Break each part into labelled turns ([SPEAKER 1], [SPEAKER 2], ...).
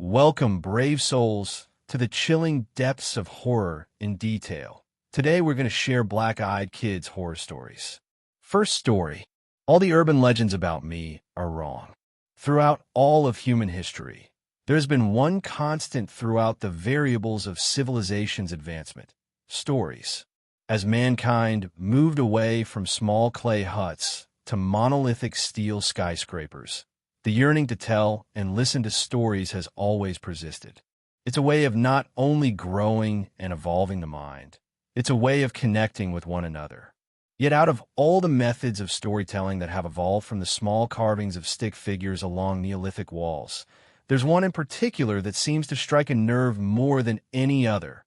[SPEAKER 1] Welcome, brave souls, to the chilling depths of horror in detail. Today we're going to share black-eyed kids' horror stories. First story. All the urban legends about me are wrong. Throughout all of human history, there's been one constant throughout the variables of civilization's advancement: stories. As mankind moved away from small clay huts to monolithic steel skyscrapers, the yearning to tell and listen to stories has always persisted. It's a way of not only growing and evolving the mind, it's a way of connecting with one another. Yet out of all the methods of storytelling that have evolved from the small carvings of stick figures along Neolithic walls, there's one in particular that seems to strike a nerve more than any other: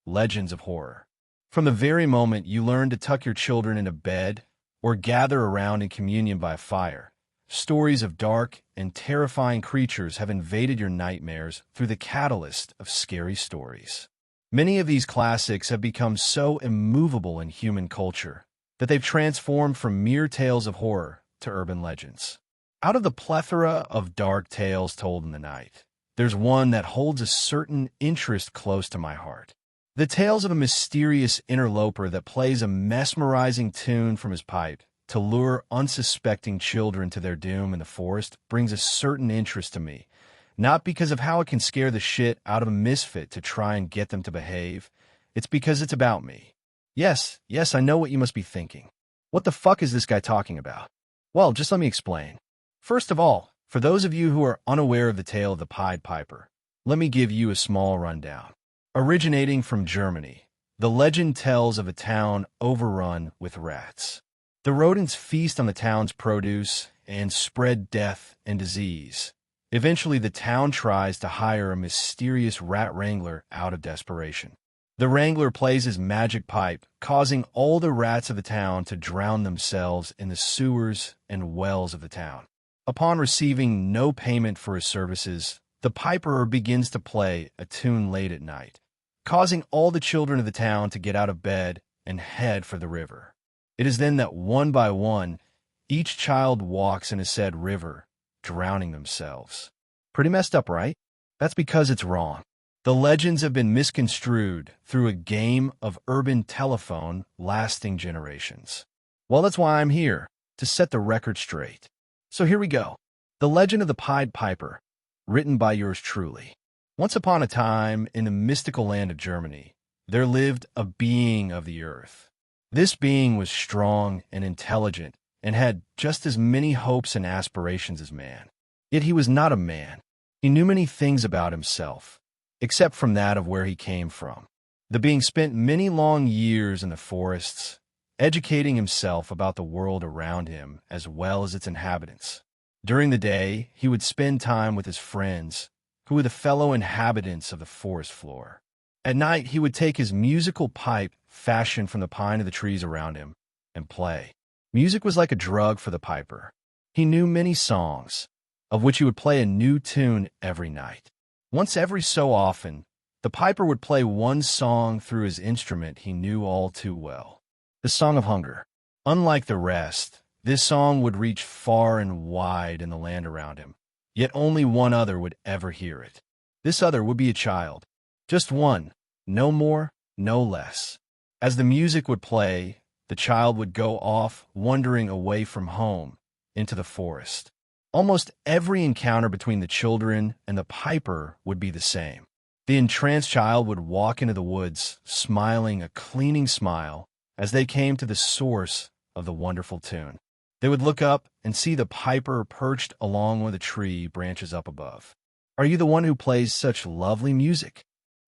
[SPEAKER 1] legends of horror. From the very moment you learn to tuck your children into bed or gather around in communion by a fire, stories of dark and terrifying creatures have invaded your nightmares through the catalyst of scary stories. Many of these classics have become so immovable in human culture that they've transformed from mere tales of horror to urban legends. Out of the plethora of dark tales told in the night, there's one that holds a certain interest close to my heart. The tales of a mysterious interloper that plays a mesmerizing tune from his pipe to lure unsuspecting children to their doom in the forest brings a certain interest to me, not because of how it can scare the shit out of a misfit to try and get them to behave. It's because it's about me. Yes, I know what you must be thinking. What the fuck is this guy talking about? Well, just let me explain. First of all, for those of you who are unaware of the tale of the Pied Piper, let me give you a small rundown. Originating from Germany, the legend tells of a town overrun with rats. The rodents feast on the town's produce and spread death and disease. Eventually, the town tries to hire a mysterious rat wrangler out of desperation. The wrangler plays his magic pipe, causing all the rats of the town to drown themselves in the sewers and wells of the town. Upon receiving no payment for his services, the piper begins to play a tune late at night, causing all the children of the town to get out of bed and head for the river. It is then that one by one, each child walks in a said river, drowning themselves. Pretty messed up, right? That's because it's wrong. The legends have been misconstrued through a game of urban telephone lasting generations. Well, that's why I'm here, to set the record straight. So here we go. The Legend of the Pied Piper, written by yours truly. Once upon a time, in the mystical land of Germany, there lived a being of the earth. This being was strong and intelligent and had just as many hopes and aspirations as man. Yet he was not a man. He knew many things about himself, except from that of where he came from. The being spent many long years in the forests, educating himself about the world around him as well as its inhabitants. During the day, he would spend time with his friends, who were the fellow inhabitants of the forest floor. At night, he would take his musical pipe, fashioned from the pine of the trees around him, and play. Music was like a drug for the piper. He knew many songs, of which he would play a new tune every night. Once every so often, the piper would play one song through his instrument he knew all too well: the Song of Hunger. Unlike the rest, this song would reach far and wide in the land around him, yet only one other would ever hear it. This other would be a child. Just one, no more, no less. As the music would play, the child would go off wandering away from home into the forest. Almost every encounter between the children and the piper would be the same. The entranced child would walk into the woods, smiling a cleaning smile as they came to the source of the wonderful tune. They would look up and see the piper perched along one of the tree branches up above. "Are you the one who plays such lovely music?"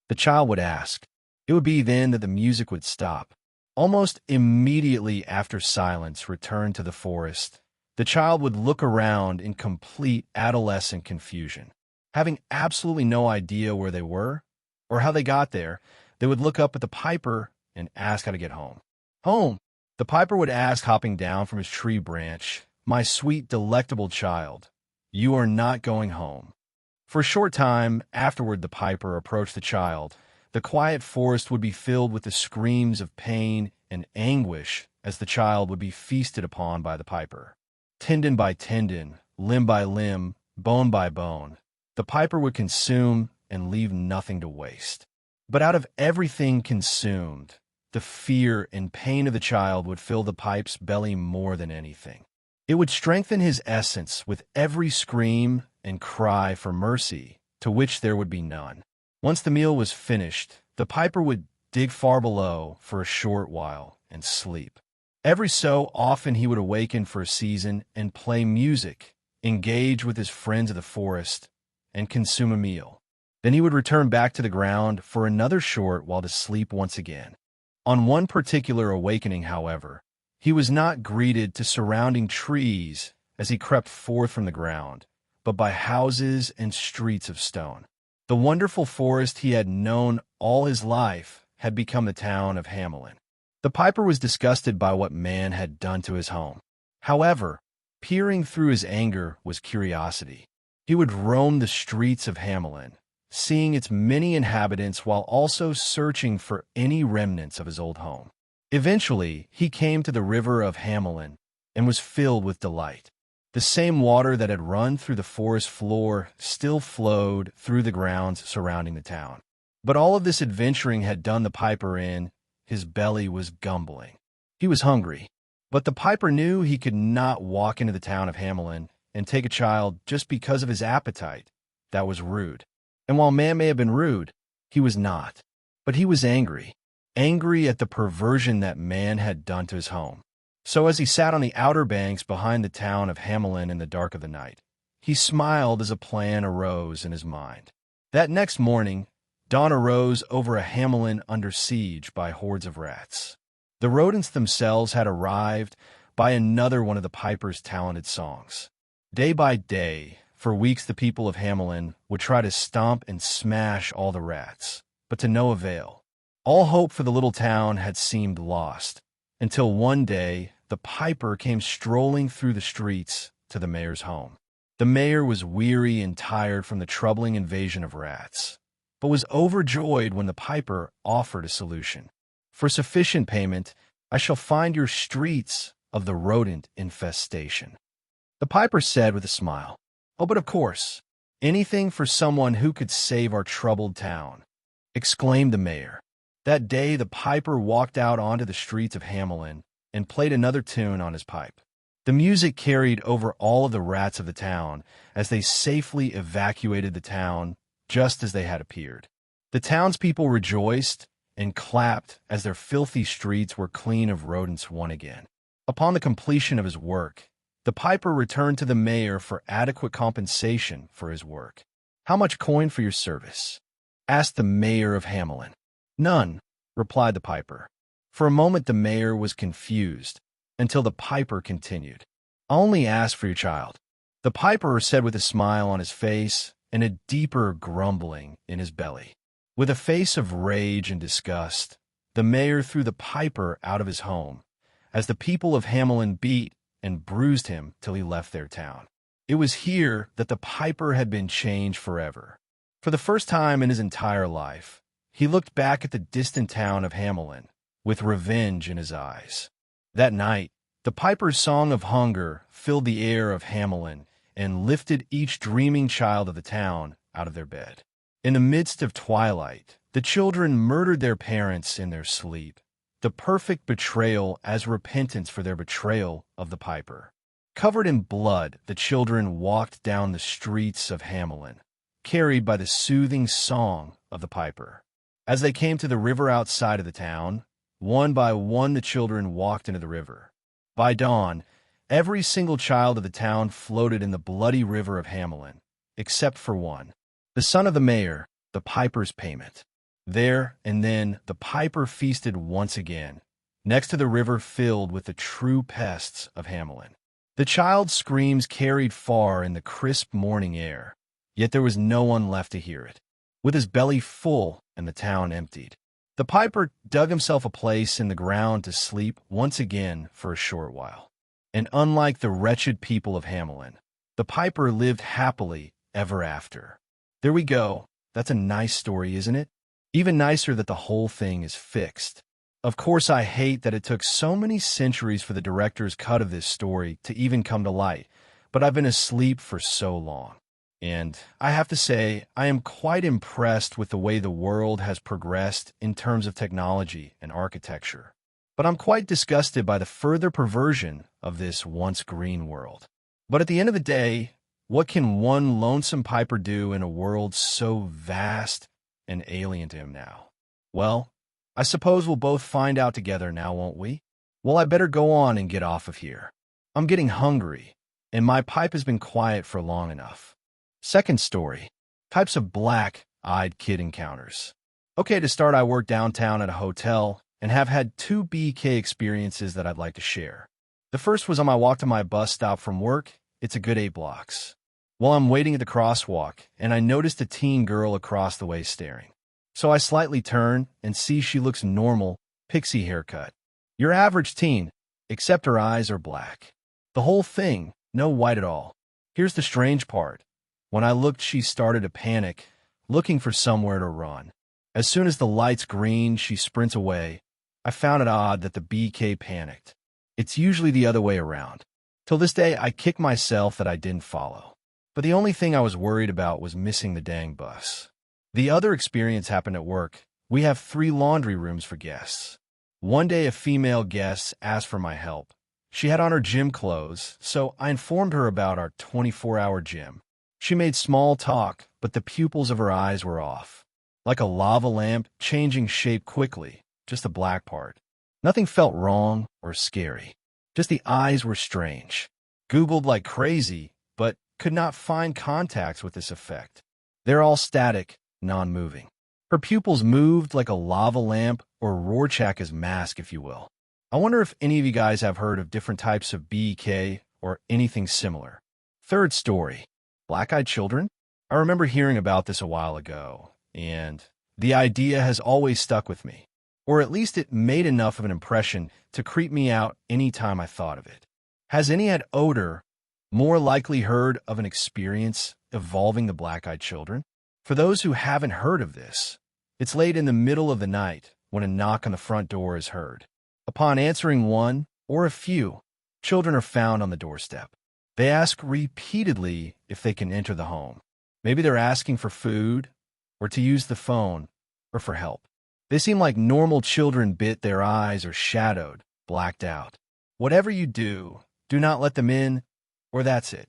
[SPEAKER 1] the child would ask. It would be then that the music would stop. Almost immediately after silence returned to the forest, the child would look around in complete adolescent confusion. Having absolutely no idea where they were or how they got there, they would look up at the piper and ask how to get home. "Home?" the piper would ask, hopping down from his tree branch. "My sweet, delectable child, you are not going home." For a short time afterward, the piper approached the child. The quiet forest would be filled with the screams of pain and anguish as the child would be feasted upon by the piper. Tendon by tendon, limb by limb, bone by bone, The piper would consume and leave nothing to waste. But out of everything consumed, the fear and pain of the child would fill the pipe's belly more than anything. It would strengthen his essence with every scream and cry for mercy, to which there would be none. Once the meal was finished, the piper would dig far below for a short while and sleep. Every so often he would awaken for a season and play music, engage with his friends of the forest, and consume a meal. Then he would return back to the ground for another short while to sleep once again. On one particular awakening, however, he was not greeted to surrounding trees as he crept forth from the ground, but by houses and streets of stone. The wonderful forest he had known all his life had become the town of Hamelin. The piper was disgusted by what man had done to his home. However, peering through his anger was curiosity. He would roam the streets of Hamelin, seeing its many inhabitants while also searching for any remnants of his old home. Eventually, he came to the river of Hamelin and was filled with delight. The same water that had run through the forest floor still flowed through the grounds surrounding the town. But all of this adventuring had done the piper in. His belly was gumbling. He was hungry. But the piper knew he could not walk into the town of Hamelin and take a child just because of his appetite. That was rude. And while man may have been rude, he was not. But he was angry. Angry at the perversion that man had done to his home. So as he sat on the outer banks behind the town of Hamelin in the dark of the night, he smiled as a plan arose in his mind. That next morning, dawn arose over a Hamelin under siege by hordes of rats. The rodents themselves had arrived by another one of the piper's talented songs. Day by day, for weeks the people of Hamelin would try to stomp and smash all the rats, but to no avail. All hope for the little town had seemed lost, until one day the piper came strolling through the streets to the mayor's home. The mayor was weary and tired from the troubling invasion of rats, but was overjoyed when the piper offered a solution. For sufficient payment, I shall find your streets of the rodent infestation. The piper said with a smile, "Oh, but of course, anything for someone who could save our troubled town," exclaimed the mayor. That day the piper walked out onto the streets of Hamelin and played another tune on his pipe. The music carried over all of the rats of the town as they safely evacuated the town just as they had appeared. The townspeople rejoiced and clapped as their filthy streets were clean of rodents once again. Upon the completion of his work, the piper returned to the mayor for adequate compensation for his work. "How much coin for your service?" asked the mayor of Hamelin. "None," replied the piper. For a moment the mayor was confused, until the piper continued. "I only ask for your child." The piper said with a smile on his face and a deeper grumbling in his belly. With a face of rage and disgust, the mayor threw the piper out of his home, as the people of Hamelin beat and bruised him till he left their town. It was here that the piper had been changed forever. For the first time in his entire life, he looked back at the distant town of Hamelin with revenge in his eyes. That night, the piper's song of hunger filled the air of Hamelin and lifted each dreaming child of the town out of their bed. In the midst of twilight, the children murdered their parents in their sleep, the perfect betrayal as repentance for their betrayal of the piper. Covered in blood, the children walked down the streets of Hamelin, carried by the soothing song of the piper. As they came to the river outside of the town, one by one the children walked into the river. By dawn, every single child of the town floated in the bloody river of Hamelin, except for one, the son of the mayor, the piper's payment. There and then the piper feasted once again, next to the river filled with the true pests of Hamelin. The child's screams carried far in the crisp morning air, yet there was no one left to hear it. With his belly full and the town emptied, the piper dug himself a place in the ground to sleep once again for a short while. And unlike the wretched people of Hamelin, the piper lived happily ever after. There we go. That's a nice story, isn't it? Even nicer that the whole thing is fixed. Of course, I hate that it took so many centuries for the director's cut of this story to even come to light, but I've been asleep for so long. And I have to say, I am quite impressed with the way the world has progressed in terms of technology and architecture. But I'm quite disgusted by the further perversion of this once green world. But at the end of the day, what can one lonesome piper do in a world so vast and alien to him now? Well, I suppose we'll both find out together now, won't we? Well, I better go on and get off of here. I'm getting hungry, and my pipe has been quiet for long enough. Second story, types of black-eyed kid encounters. Okay, to start, I work downtown at a hotel and have had two BK experiences that I'd like to share. The first was on my walk to my bus stop from work. It's a good 8 blocks. While I'm waiting at the crosswalk, and I noticed a teen girl across the way staring. So I slightly turn and see she looks normal, pixie haircut. Your average teen, except her eyes are black. The whole thing, no white at all. Here's the strange part. When I looked, she started to panic, looking for somewhere to run. As soon as the light's green, she sprints away. I found it odd that the BK panicked. It's usually the other way around. Till this day, I kick myself that I didn't follow. But the only thing I was worried about was missing the dang bus. The other experience happened at work. We have 3 laundry rooms for guests. One day, a female guest asked for my help. She had on her gym clothes, so I informed her about our 24-hour gym. She made small talk, but the pupils of her eyes were off. Like a lava lamp, changing shape quickly, just the black part. Nothing felt wrong or scary. Just the eyes were strange. Googled like crazy, but could not find contacts with this effect. They're all static, non-moving. Her pupils moved like a lava lamp or Rorschach's mask, if you will. I wonder if any of you guys have heard of different types of BK or anything similar. Third story. Black-eyed children? I remember hearing about this a while ago, and the idea has always stuck with me. Or at least it made enough of an impression to creep me out any time I thought of it. Has any had odor more likely heard of an experience involving the black-eyed children? For those who haven't heard of this, it's late in the middle of the night when a knock on the front door is heard. Upon answering one, or a few, children are found on the doorstep. They ask repeatedly if they can enter the home. Maybe they're asking for food, or to use the phone, or for help. They seem like normal children, but their eyes are shadowed, blacked out. Whatever you do, do not let them in, or that's it.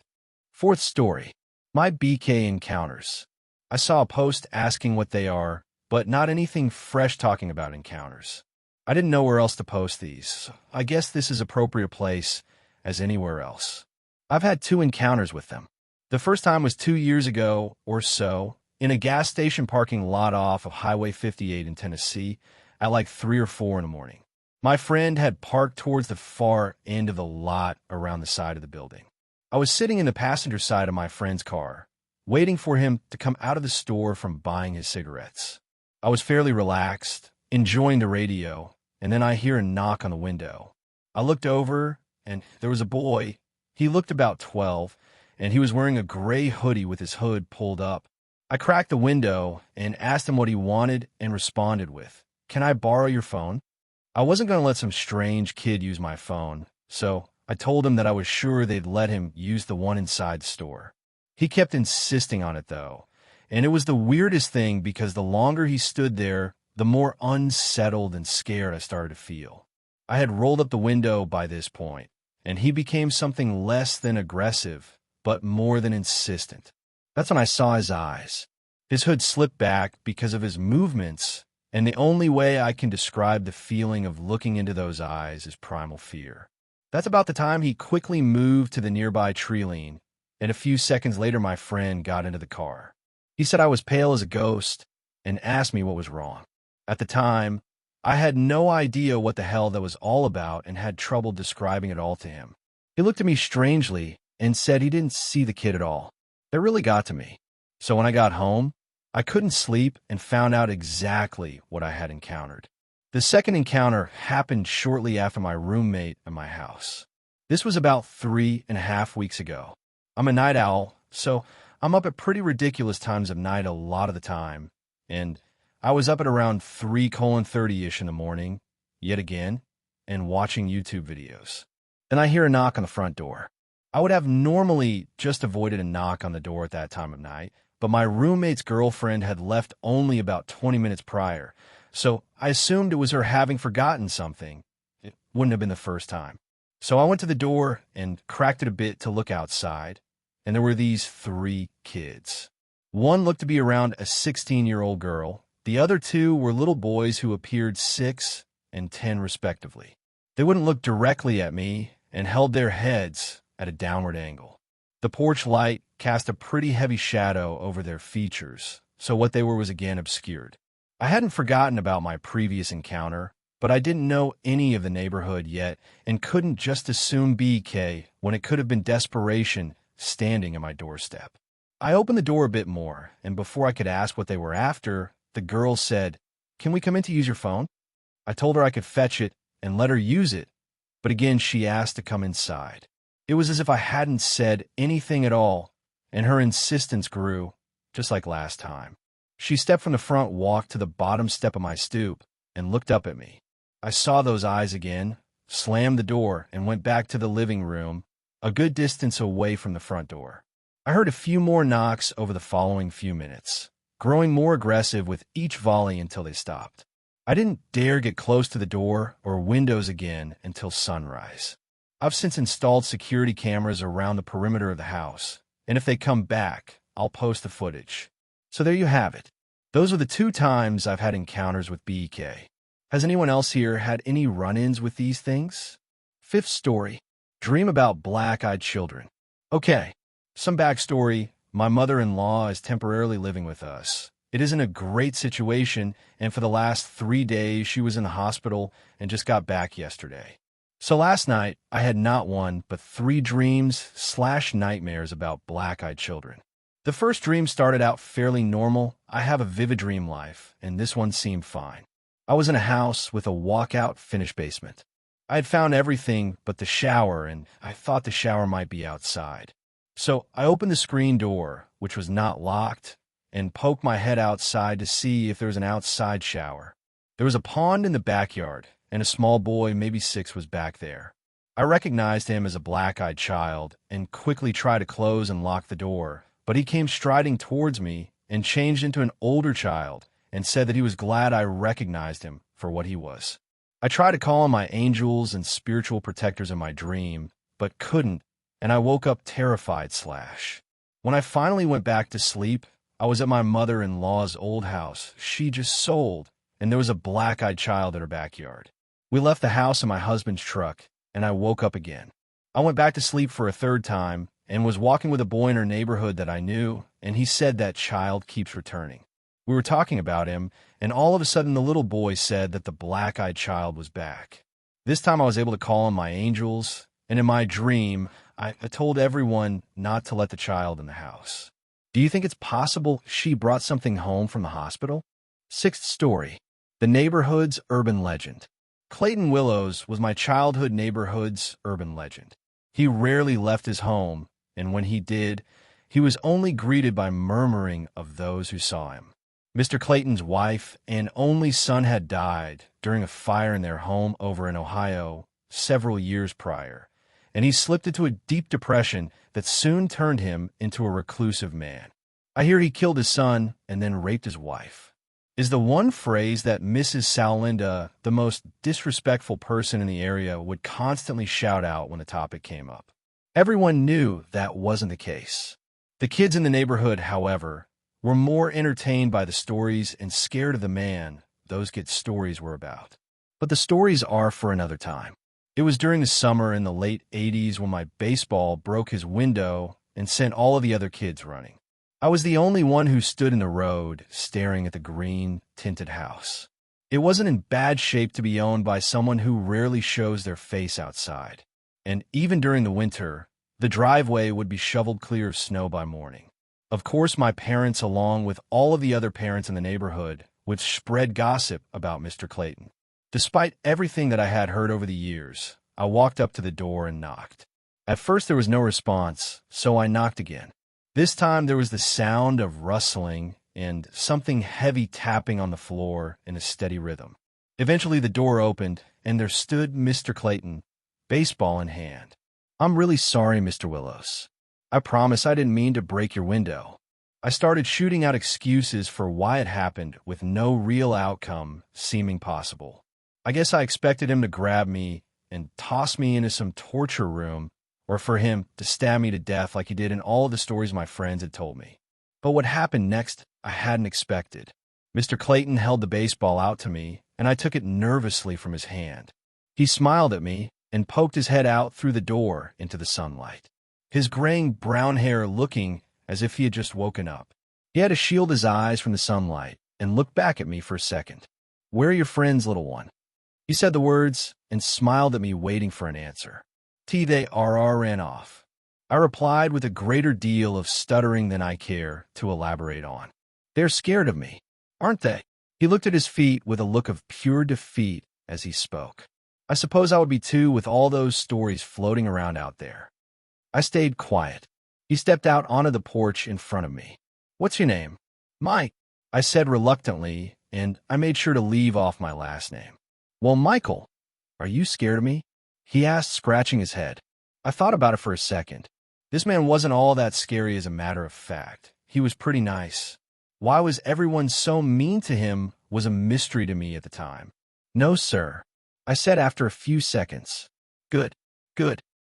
[SPEAKER 1] Fourth story. My BK encounters. I saw a post asking what they are, but not anything fresh talking about encounters. I didn't know where else to post these. So I guess this is appropriate place as anywhere else. I've had 2 encounters with them. The first time was 2 years ago or so in a gas station parking lot off of Highway 58 in Tennessee at like 3 or 4 in the morning. My friend had parked towards the far end of the lot around the side of the building. I was sitting in the passenger side of my friend's car, waiting for him to come out of the store from buying his cigarettes. I was fairly relaxed, enjoying the radio, and then I hear a knock on the window. I looked over, and there was a boy. He looked about 12, and he was wearing a gray hoodie with his hood pulled up. I cracked the window and asked him what he wanted and responded with, "Can I borrow your phone?" I wasn't going to let some strange kid use my phone, so I told him that I was sure they'd let him use the one inside the store. He kept insisting on it, though, and it was the weirdest thing because the longer he stood there, the more unsettled and scared I started to feel. I had rolled up the window by this point, and he became something less than aggressive, but more than insistent. That's when I saw his eyes. His hood slipped back because of his movements, and the only way I can describe the feeling of looking into those eyes is primal fear. That's about the time he quickly moved to the nearby tree line, and a few seconds later my friend got into the car. He said I was pale as a ghost and asked me what was wrong. At the time, I had no idea what the hell that was all about and had trouble describing it all to him. He looked at me strangely and said he didn't see the kid at all. That really got to me. So when I got home, I couldn't sleep and found out exactly what I had encountered. The second encounter happened shortly after my roommate at my house. This was about 3.5 weeks ago. I'm a night owl, so I'm up at pretty ridiculous times of night a lot of the time, and I was up at around 3:30-ish in the morning, yet again, and watching YouTube videos. Then I hear a knock on the front door. I would have normally just avoided a knock on the door at that time of night, but my roommate's girlfriend had left only about 20 minutes prior, so I assumed it was her having forgotten something. It wouldn't have been the first time. So I went to the door and cracked it a bit to look outside, and there were these 3 kids. One looked to be around a 16-year-old girl. The other 2 were little boys who appeared 6 and 10 respectively. They wouldn't look directly at me and held their heads at a downward angle. The porch light cast a pretty heavy shadow over their features, so what they were was again obscured. I hadn't forgotten about my previous encounter, but I didn't know any of the neighborhood yet and couldn't just assume BK when it could have been desperation standing at my doorstep. I opened the door a bit more, and before I could ask what they were after, the girl said, "Can we come in to use your phone?" I told her I could fetch it and let her use it, but again she asked to come inside. It was as if I hadn't said anything at all, and her insistence grew, just like last time. She stepped from the front walk to the bottom step of my stoop and looked up at me. I saw those eyes again, slammed the door, and went back to the living room, a good distance away from the front door. I heard a few more knocks over the following few minutes, growing more aggressive with each volley until they stopped. I didn't dare get close to the door or windows again until sunrise. I've since installed security cameras around the perimeter of the house, and if they come back, I'll post the footage. So there you have it. Those are the 2 times I've had encounters with BK. Has anyone else here had any run-ins with these things? 5th story. Dream about black-eyed children. Okay, some backstory. My mother-in-law is temporarily living with us. It isn't a great situation, and for the last 3 days she was in the hospital and just got back yesterday. So last night, I had not 1, but 3 dreams/nightmares about black-eyed children. The first dream started out fairly normal. I have a vivid dream life, and this one seemed fine. I was in a house with a walkout finished basement. I had found everything but the shower, and I thought the shower might be outside. So I opened the screen door, which was not locked, and poked my head outside to see if there was an outside shower. There was a pond in the backyard, and a small boy, maybe 6, was back there. I recognized him as a black-eyed child and quickly tried to close and lock the door, but he came striding towards me and changed into an older child and said that he was glad I recognized him for what he was. I tried to call on my angels and spiritual protectors in my dream, but couldn't, and I woke up terrified. When I finally went back to sleep, I was at my mother-in-law's old house. She just sold, and there was a black-eyed child in her backyard. We left the house in my husband's truck, and I woke up again. I went back to sleep for a 3rd time and was walking with a boy in our neighborhood that I knew, and he said that child keeps returning. We were talking about him, and all of a sudden the little boy said that the black-eyed child was back. This time I was able to call on my angels, and in my dream, I told everyone not to let the child in the house. Do you think it's possible she brought something home from the hospital? 6th story. The neighborhood's urban legend. Clayton Willows was my childhood neighborhood's urban legend. He rarely left his home, and when he did, he was only greeted by murmuring of those who saw him. Mr. Clayton's wife and only son had died during a fire in their home over in Ohio several years prior, and he slipped into a deep depression that soon turned him into a reclusive man. I hear he killed his son and then raped his wife. Is the one phrase that Mrs. Salinda, the most disrespectful person in the area, would constantly shout out when the topic came up. Everyone knew that wasn't the case. The kids in the neighborhood, however, were more entertained by the stories and scared of the man those kids' stories were about. But the stories are for another time. It was during the summer in the late 80s when my baseball broke his window and sent all of the other kids running. I was the only one who stood in the road, staring at the green, tinted house. It wasn't in bad shape to be owned by someone who rarely shows their face outside. And even during the winter, the driveway would be shoveled clear of snow by morning. Of course, my parents, along with all of the other parents in the neighborhood, would spread gossip about Mr. Clayton. Despite everything that I had heard over the years, I walked up to the door and knocked. At first, there was no response, so I knocked again. This time there was the sound of rustling and something heavy tapping on the floor in a steady rhythm. Eventually the door opened, and there stood Mr. Clayton, baseball in hand. I'm really sorry, Mr. Willows. I promise I didn't mean to break your window. I started shooting out excuses for why it happened with no real outcome seeming possible. I guess I expected him to grab me and toss me into some torture room, or for him to stab me to death like he did in all of the stories my friends had told me. But what happened next, I hadn't expected. Mr. Clayton held the baseball out to me, and I took it nervously from his hand. He smiled at me and poked his head out through the door into the sunlight, his graying brown hair looking as if he had just woken up. He had to shield his eyes from the sunlight and looked back at me for a second. "Where are your friends, little one?" He said the words and smiled at me, waiting for an answer. They ran off. I replied with a greater deal of stuttering than I care to elaborate on. "They're scared of me, aren't they?" He looked at his feet with a look of pure defeat as he spoke. I suppose I would be too with all those stories floating around out there. I stayed quiet. He stepped out onto the porch in front of me. "What's your name?" "Mike," I said reluctantly, and I made sure to leave off my last name. "Well, Michael, are you scared of me?" he asked, scratching his head. I thought about it for a second. This man wasn't all that scary as a matter of fact. He was pretty nice. Why was everyone so mean to him was a mystery to me at the time. "No, sir," I said after a few seconds. Good.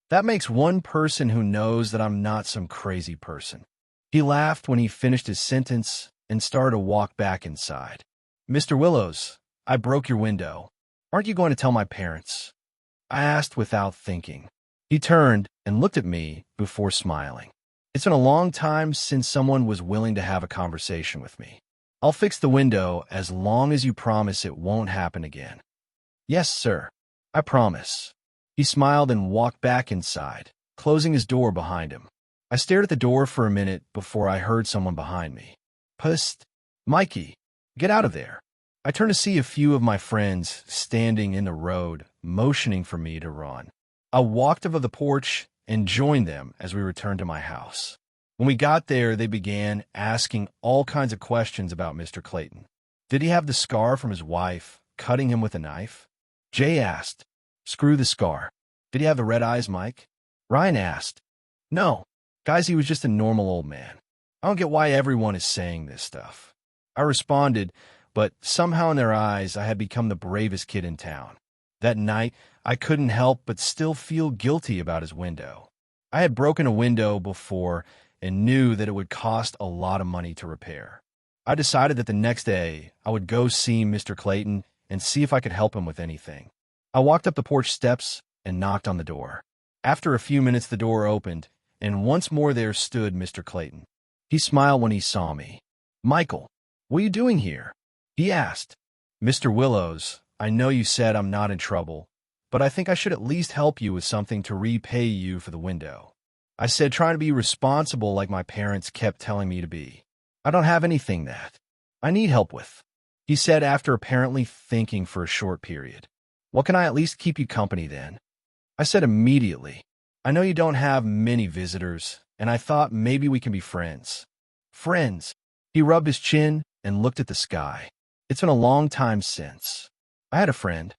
[SPEAKER 1] That makes one person who knows that I'm not some crazy person." He laughed when he finished his sentence and started to walk back inside. "Mr. Willows, I broke your window. Aren't you going to tell my parents?" I asked without thinking. He turned and looked at me before smiling. It's been a long time since someone was willing to have a conversation with me. "I'll fix the window as long as you promise it won't happen again." "Yes, sir. I promise." He smiled and walked back inside, closing his door behind him. I stared at the door for a minute before I heard someone behind me. "Psst, Mikey, get out of there." I turned to see a few of my friends standing in the road, motioning for me to run. I walked over the porch and joined them as we returned to my house. When we got there, they began asking all kinds of questions about Mr. Clayton. Did he have the scar from his wife cutting him with a knife? Jay asked. "Screw the scar. Did he have the red eyes, Mike?" Ryan asked. "No. Guys, he was just a normal old man. I don't get why everyone is saying this stuff." I responded, but somehow in their eyes, I had become the bravest kid in town. That night, I couldn't help but still feel guilty about his window. I had broken a window before and knew that it would cost a lot of money to repair. I decided that the next day, I would go see Mr. Clayton and see if I could help him with anything. I walked up the porch steps and knocked on the door. After a few minutes, the door opened, and once more there stood Mr. Clayton. He smiled when he saw me. "Michael, what are you doing here?" he asked. "Mr. Willows, I know you said I'm not in trouble, but I think I should at least help you with something to repay you for the window." I said, trying to be responsible like my parents kept telling me to be. "I don't have anything that I need help with," he said after apparently thinking for a short period. "What can I at least keep you company then?" I said immediately, "I know you don't have many visitors, and I thought maybe we can be friends." "Friends?" He rubbed his chin and looked at the sky. "It's been a long time since I had a friend."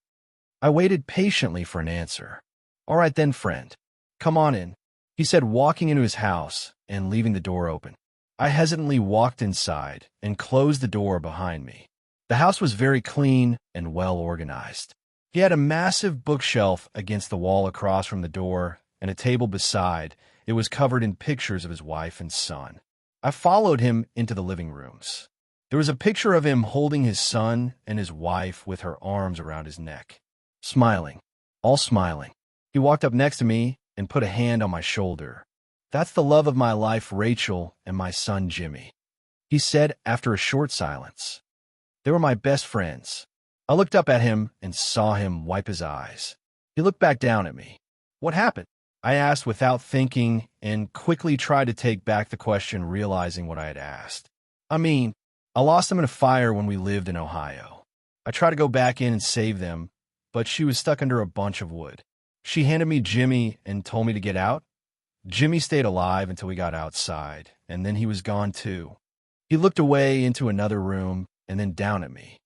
[SPEAKER 1] I waited patiently for an answer. "All right then, friend. Come on in," he said, walking into his house and leaving the door open. I hesitantly walked inside and closed the door behind me. The house was very clean and well organized. He had a massive bookshelf against the wall across from the door and a table beside. It was covered in pictures of his wife and son. I followed him into the living rooms. There was a picture of him holding his son and his wife with her arms around his neck, smiling, all smiling. He walked up next to me and put a hand on my shoulder. "That's the love of my life, Rachel, and my son, Jimmy," he said after a short silence. "They were my best friends." I looked up at him and saw him wipe his eyes. He looked back down at me. "What happened?" I asked without thinking and quickly tried to take back the question, realizing what I had asked. I lost them in a fire when we lived in Ohio. I tried to go back in and save them, but she was stuck under a bunch of wood. She handed me Jimmy and told me to get out. Jimmy stayed alive until we got outside, and then he was gone too. He looked away into another room and then down at me.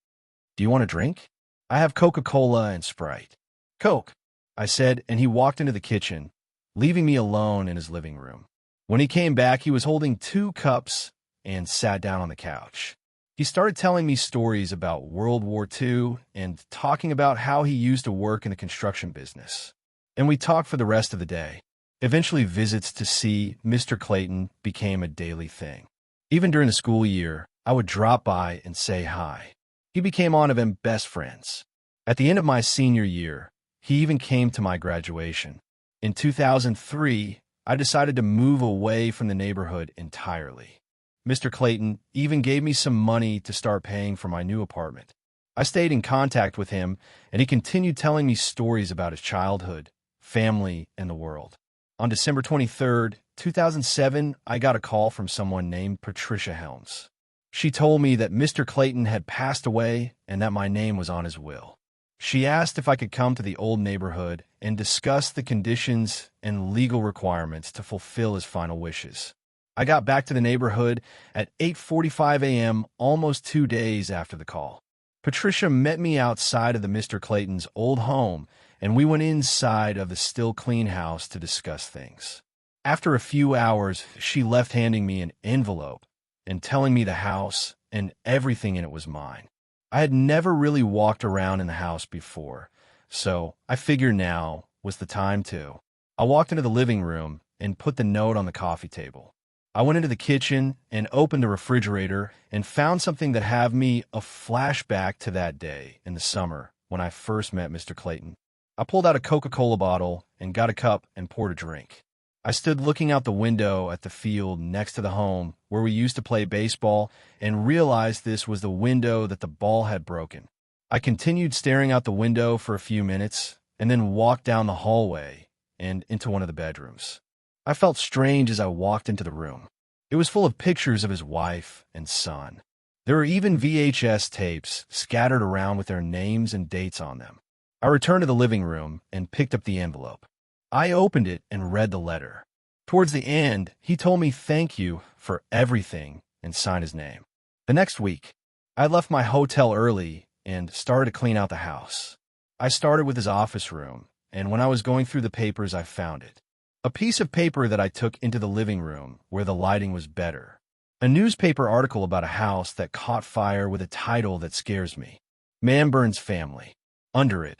[SPEAKER 1] "Do you want a drink?" "I have Coca-Cola and Sprite." "Coke," I said, and he walked into the kitchen, leaving me alone in his living room. When he came back, he was holding 2 cups and sat down on the couch. He started telling me stories about World War II and talking about how he used to work in the construction business. And we talked for the rest of the day. Eventually, visits to see Mr. Clayton became a daily thing. Even during the school year, I would drop by and say hi. He became one of them best friends. At the end of my senior year, he even came to my graduation. In 2003, I decided to move away from the neighborhood entirely. Mr. Clayton even gave me some money to start paying for my new apartment. I stayed in contact with him, and he continued telling me stories about his childhood, family, and the world. On December 23, 2007, I got a call from someone named Patricia Helms. She told me that Mr. Clayton had passed away and that my name was on his will. She asked if I could come to the old neighborhood and discuss the conditions and legal requirements to fulfill his final wishes. I got back to the neighborhood at 8:45 a.m., almost 2 days after the call. Patricia met me outside of the Mr. Clayton's old home, and we went inside of the still clean house to discuss things. After a few hours, she left handing me an envelope and telling me the house and everything in it was mine. I had never really walked around in the house before, so I figured now was the time to. I walked into the living room and put the note on the coffee table. I went into the kitchen and opened the refrigerator and found something that had me a flashback to that day in the summer when I first met Mr. Clayton. I pulled out a Coca-Cola bottle and got a cup and poured a drink. I stood looking out the window at the field next to the home where we used to play baseball and realized this was the window that the ball had broken. I continued staring out the window for a few minutes and then walked down the hallway and into one of the bedrooms. I felt strange as I walked into the room. It was full of pictures of his wife and son. There were even VHS tapes scattered around with their names and dates on them. I returned to the living room and picked up the envelope. I opened it and read the letter. Towards the end, he told me thank you for everything and signed his name. The next week, I left my hotel early and started to clean out the house. I started with his office room, and when I was going through the papers, I found it. A piece of paper that I took into the living room where the lighting was better. A newspaper article about a house that caught fire with a title that scares me. Man burns family. Under it,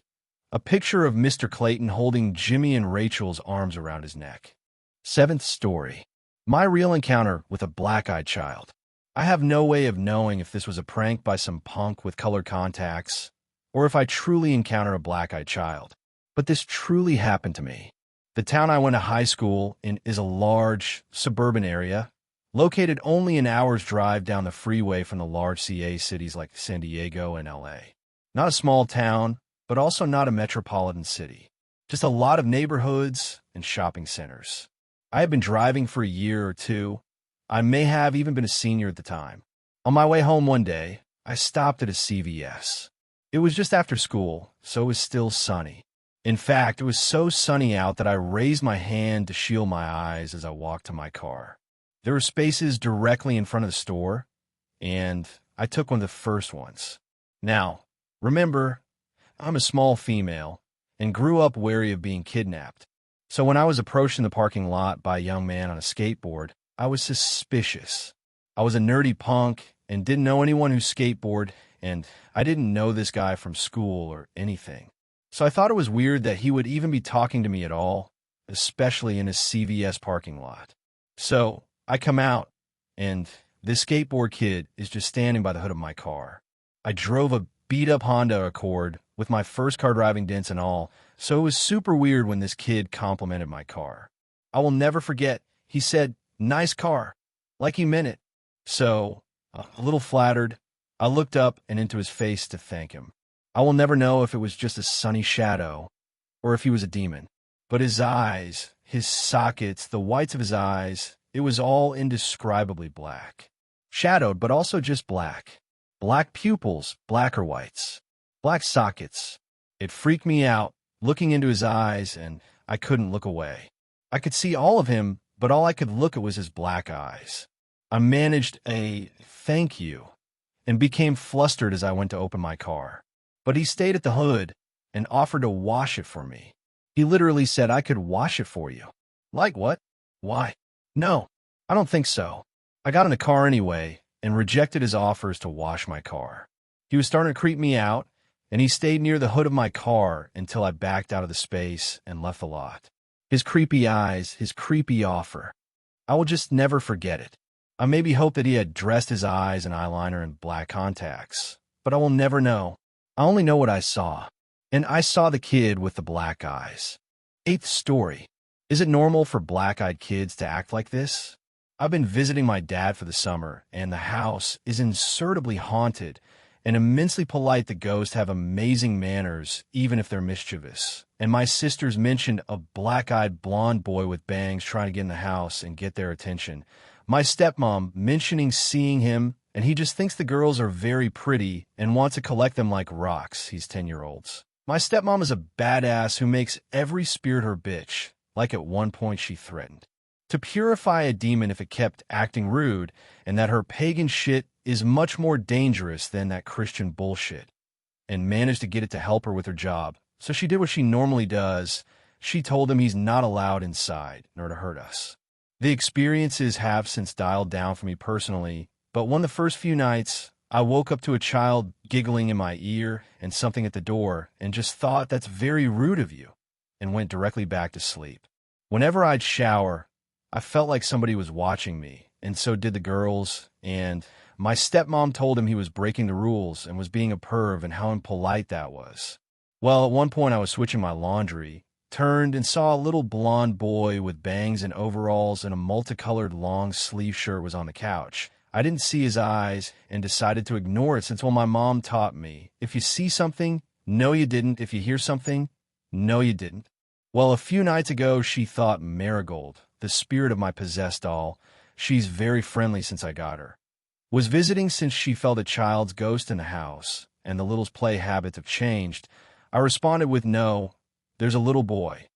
[SPEAKER 1] a picture of Mr. Clayton holding Jimmy and Rachel's arms around his neck. 7th story. My real encounter with a black-eyed child. I have no way of knowing if this was a prank by some punk with colored contacts or if I truly encounter a black-eyed child. But this truly happened to me. The town I went to high school in is a large, suburban area, located only an hour's drive down the freeway from the large CA cities like San Diego and LA. Not a small town, but also not a metropolitan city. Just a lot of neighborhoods and shopping centers. I had been driving for a year or two. I may have even been a senior at the time. On my way home one day, I stopped at a CVS. It was just after school, so it was still sunny. In fact, it was so sunny out that I raised my hand to shield my eyes as I walked to my car. There were spaces directly in front of the store, and I took one of the first ones. Now, remember, I'm a small female and grew up wary of being kidnapped. So when I was approaching the parking lot by a young man on a skateboard, I was suspicious. I was a nerdy punk and didn't know anyone who skateboarded, and I didn't know this guy from school or anything. So I thought it was weird that he would even be talking to me at all, especially in his CVS parking lot. So I come out, and this skateboard kid is just standing by the hood of my car. I drove a beat-up Honda Accord with my first car driving dents and all, so it was super weird when this kid complimented my car. I will never forget, he said, "Nice car," like he meant it. So, a little flattered, I looked up and into his face to thank him. I will never know if it was just a sunny shadow or if he was a demon. But his eyes, his sockets, the whites of his eyes, it was all indescribably black. Shadowed, but also just black. Black pupils, black or whites. Black sockets. It freaked me out, looking into his eyes, and I couldn't look away. I could see all of him, but all I could look at was his black eyes. I managed a thank you and became flustered as I went to open my car. But he stayed at the hood and offered to wash it for me. He literally said I could wash it for you. Like what? Why? No, I don't think so. I got in the car anyway and rejected his offers to wash my car. He was starting to creep me out, and he stayed near the hood of my car until I backed out of the space and left the lot. His creepy eyes, his creepy offer. I will just never forget it. I maybe hope that he had dressed his eyes and eyeliner in black contacts, but I will never know. I only know what I saw. And I saw the kid with the black eyes. Eighth story. Is it normal for black-eyed kids to act like this? I've been visiting my dad for the summer, and the house is insertably haunted, and immensely polite. The ghosts have amazing manners, even if they're mischievous. And my sisters mentioned a black-eyed blonde boy with bangs trying to get in the house and get their attention. My stepmom mentioning seeing him, and he just thinks the girls are very pretty and wants to collect them like rocks. He's 10-year-olds. My stepmom is a badass who makes every spirit her bitch, like at one point she threatened to purify a demon if it kept acting rude, and that her pagan shit is much more dangerous than that Christian bullshit, and managed to get it to help her with her job. So she did what she normally does. She told him he's not allowed inside, nor to hurt us. The experiences have since dialed down for me personally, but one of the first few nights, I woke up to a child giggling in my ear and something at the door, and just thought, that's very rude of you, and went directly back to sleep. Whenever I'd shower, I felt like somebody was watching me, and so did the girls, and my stepmom told him he was breaking the rules and was being a perv and how impolite that was. Well, at one point I was switching my laundry, turned and saw a little blonde boy with bangs and overalls and a multicolored long sleeve shirt was on the couch. I didn't see his eyes and decided to ignore it since, well, my mom taught me, if you see something, no you didn't. If you hear something, no you didn't. Well, a few nights ago, she thought Marigold, the spirit of my possessed doll, she's very friendly since I got her, was visiting since she felt a child's ghost in the house, and the little's play habits have changed. I responded with no, there's a little boy,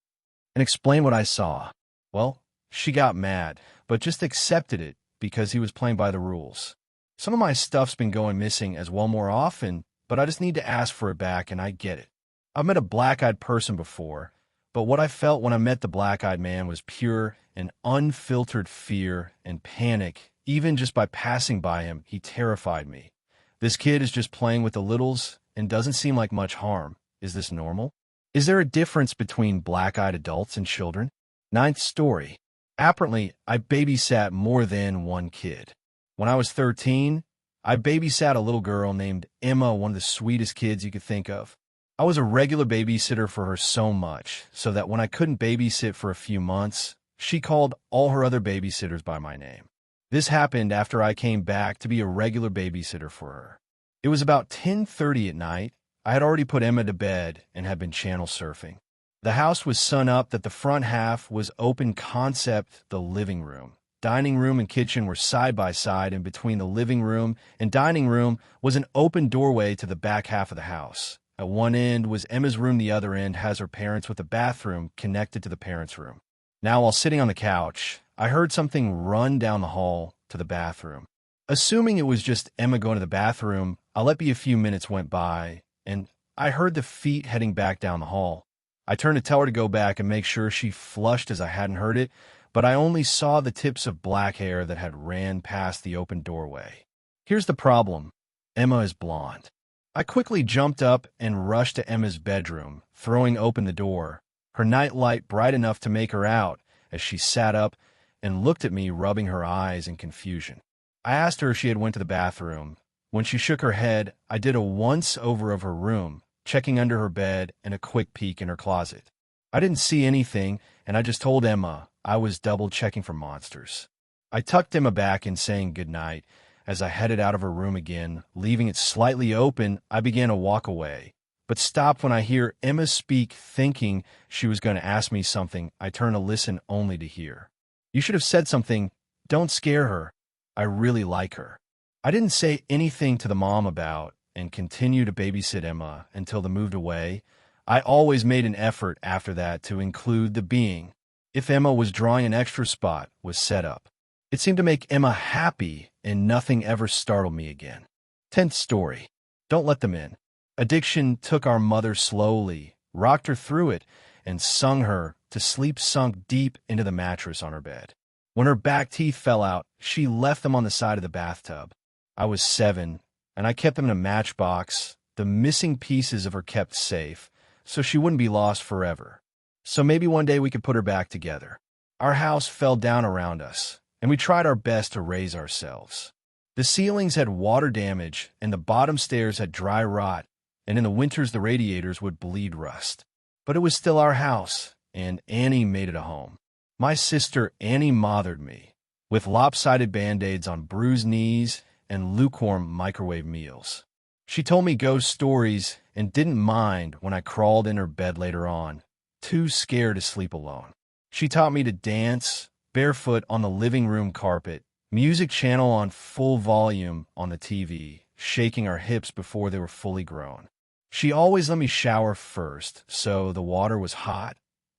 [SPEAKER 1] and explained what I saw. Well, she got mad, but just accepted it because he was playing by the rules. Some of my stuff's been going missing as well more often, but I just need to ask for it back, and I get it. I've met a black-eyed person before, but what I felt when I met the black-eyed man was pure and unfiltered fear and panic. Even just by passing by him, he terrified me. This kid is just playing with the littles and doesn't seem like much harm. Is this normal? Is there a difference between black-eyed adults and children? Ninth story. Apparently, I babysat more than one kid. When I was 13, I babysat a little girl named Emma, one of the sweetest kids you could think of. I was a regular babysitter for her so much, so that when I couldn't babysit for a few months, she called all her other babysitters by my name. This happened after I came back to be a regular babysitter for her. It was about 10:30 at night. I had already put Emma to bed and had been channel surfing. The house was sun up that the front half was open concept, the living room. Dining room and kitchen were side by side, and between the living room and dining room was an open doorway to the back half of the house. At one end was Emma's room, the other end has her parents with a bathroom connected to the parents' room. Now, while sitting on the couch, I heard something run down the hall to the bathroom. Assuming it was just Emma going to the bathroom, I'll let be a few minutes went by, and I heard the feet heading back down the hall. I turned to tell her to go back and make sure she flushed as I hadn't heard it, but I only saw the tips of black hair that had ran past the open doorway. Here's the problem. Emma is blonde. I quickly jumped up and rushed to Emma's bedroom, throwing open the door, her night light bright enough to make her out as she sat up and looked at me, rubbing her eyes in confusion. I asked her if she had went to the bathroom. When she shook her head, I did a once-over of her room, checking under her bed and a quick peek in her closet. I didn't see anything, and I just told Emma I was double-checking for monsters. I tucked Emma back in, saying goodnight. As I headed out of her room again, leaving it slightly open, I began to walk away, but stopped when I hear Emma speak, thinking she was going to ask me something. I turn to listen only to hear, "You should have said something. Don't scare her. I really like her." I didn't say anything to the mom about and continued to babysit Emma until they moved away. I always made an effort after that to include the being. If Emma was drawing an extra spot, was set up. It seemed to make Emma happy, and nothing ever startled me again. 10th story. Don't let them in. Addiction took our mother slowly, rocked her through it, and sung her to sleep sunk deep into the mattress on her bed. When her back teeth fell out, she left them on the side of the bathtub. I was 7, and I kept them in a matchbox, the missing pieces of her kept safe, so she wouldn't be lost forever. So maybe one day we could put her back together. Our house fell down around us, and we tried our best to raise ourselves. The ceilings had water damage, and the bottom stairs had dry rot, and in the winters the radiators would bleed rust. But it was still our house, and Annie made it a home. My sister Annie mothered me, with lopsided Band-Aids on bruised knees and lukewarm microwave meals. She told me ghost stories and didn't mind when I crawled in her bed later on, too scared to sleep alone. She taught me to dance, barefoot on the living room carpet, music channel on full volume on the TV, shaking our hips before they were fully grown. She always let me shower first, so the water was hot,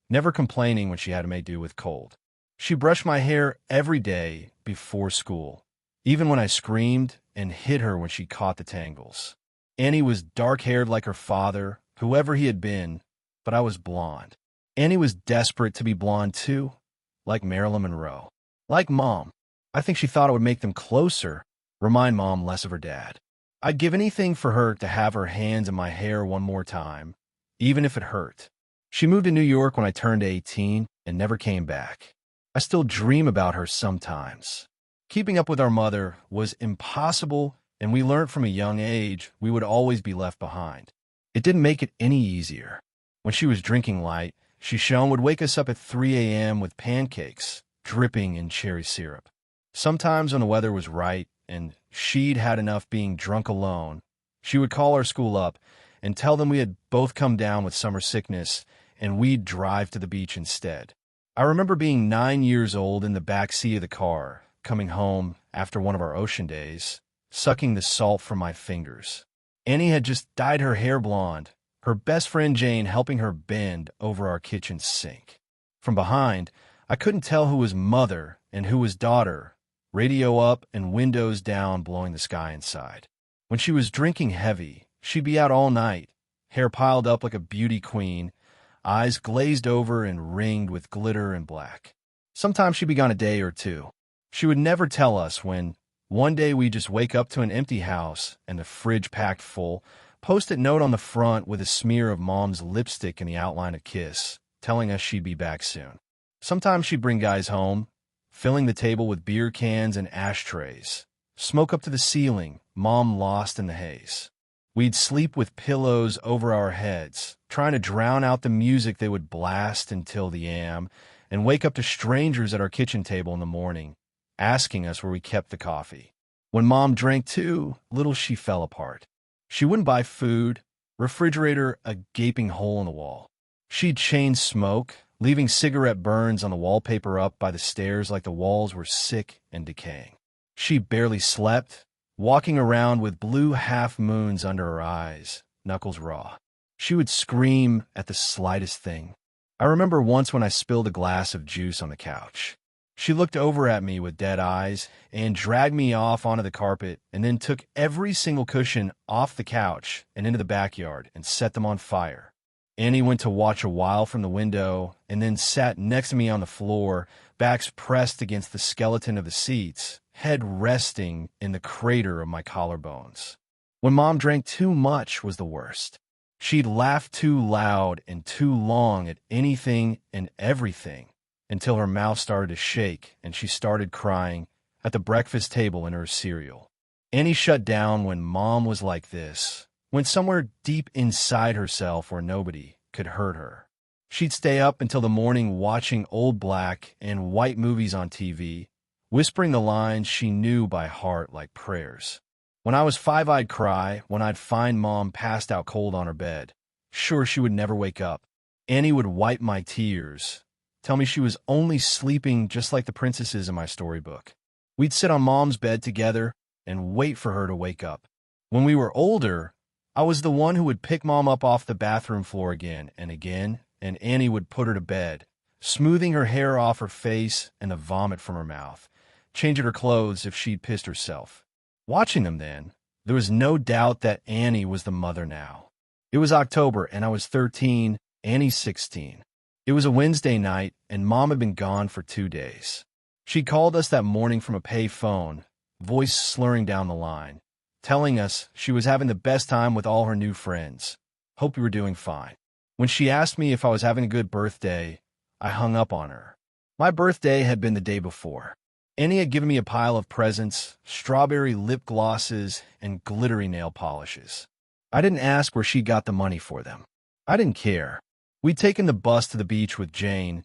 [SPEAKER 1] never complaining when she had to make do with cold. She brushed my hair every day before school, even when I screamed and hit her when she caught the tangles. Annie was dark-haired like her father, whoever he had been, but I was blonde. Annie was desperate to be blonde too, like Marilyn Monroe. Like Mom. I think she thought it would make them closer, remind Mom less of her dad. I'd give anything for her to have her hands in my hair one more time, even if it hurt. She moved to New York when I turned 18 and never came back. I still dream about her sometimes. Keeping up with our mother was impossible, and we learned from a young age we would always be left behind. It didn't make it any easier. When she was drinking light, Shoshone would wake us up at 3 a.m. with pancakes, dripping in cherry syrup. Sometimes when the weather was right and she'd had enough being drunk alone, she would call our school up and tell them we had both come down with summer sickness and we'd drive to the beach instead. I remember being 9 years old in the back seat of the car, coming home after one of our ocean days, sucking the salt from my fingers. Annie had just dyed her hair blonde, her best friend Jane helping her bend over our kitchen sink. From behind, I couldn't tell who was mother and who was daughter, radio up and windows down blowing the sky inside. When she was drinking heavy, she'd be out all night, hair piled up like a beauty queen, eyes glazed over and ringed with glitter and black. Sometimes she'd be gone a day or two. She would never tell us when one day we'd just wake up to an empty house and the fridge packed full, post-it note on the front with a smear of Mom's lipstick in the outline of kiss, telling us she'd be back soon. Sometimes she'd bring guys home, filling the table with beer cans and ashtrays. Smoke up to the ceiling, Mom lost in the haze. We'd sleep with pillows over our heads, trying to drown out the music they would blast until the AM, and wake up to strangers at our kitchen table in the morning, asking us where we kept the coffee. When Mom drank too, little she fell apart. She wouldn't buy food, refrigerator a gaping hole in the wall. She'd chain smoke, leaving cigarette burns on the wallpaper up by the stairs like the walls were sick and decaying. She barely slept, walking around with blue half-moons under her eyes, knuckles raw. She would scream at the slightest thing. I remember once when I spilled a glass of juice on the couch. She looked over at me with dead eyes and dragged me off onto the carpet and then took every single cushion off the couch and into the backyard and set them on fire. Annie went to watch a while from the window and then sat next to me on the floor, backs pressed against the skeleton of the seats, head resting in the crater of my collarbones. When Mom drank too much was the worst. She'd laugh too loud and too long at anything and everything, until her mouth started to shake and she started crying at the breakfast table in her cereal. Annie shut down when Mom was like this, went somewhere deep inside herself where nobody could hurt her. She'd stay up until the morning watching old black and white movies on TV, whispering the lines she knew by heart like prayers. When I was 5, I'd cry when I'd find Mom passed out cold on her bed. Sure, she would never wake up. Annie would wipe my tears, tell me she was only sleeping just like the princesses in my storybook. We'd sit on Mom's bed together and wait for her to wake up. When we were older, I was the one who would pick Mom up off the bathroom floor again, and Annie would put her to bed, smoothing her hair off her face and the vomit from her mouth, changing her clothes if she'd pissed herself. Watching them then, there was no doubt that Annie was the mother now. It was October, and I was 13, Annie's 16. It was a Wednesday night, and Mom had been gone for 2 days. She called us that morning from a pay phone, voice slurring down the line, telling us she was having the best time with all her new friends. Hope we were doing fine. When she asked me if I was having a good birthday, I hung up on her. My birthday had been the day before. Annie had given me a pile of presents, strawberry lip glosses, and glittery nail polishes. I didn't ask where she got the money for them. I didn't care. We'd taken the bus to the beach with Jane,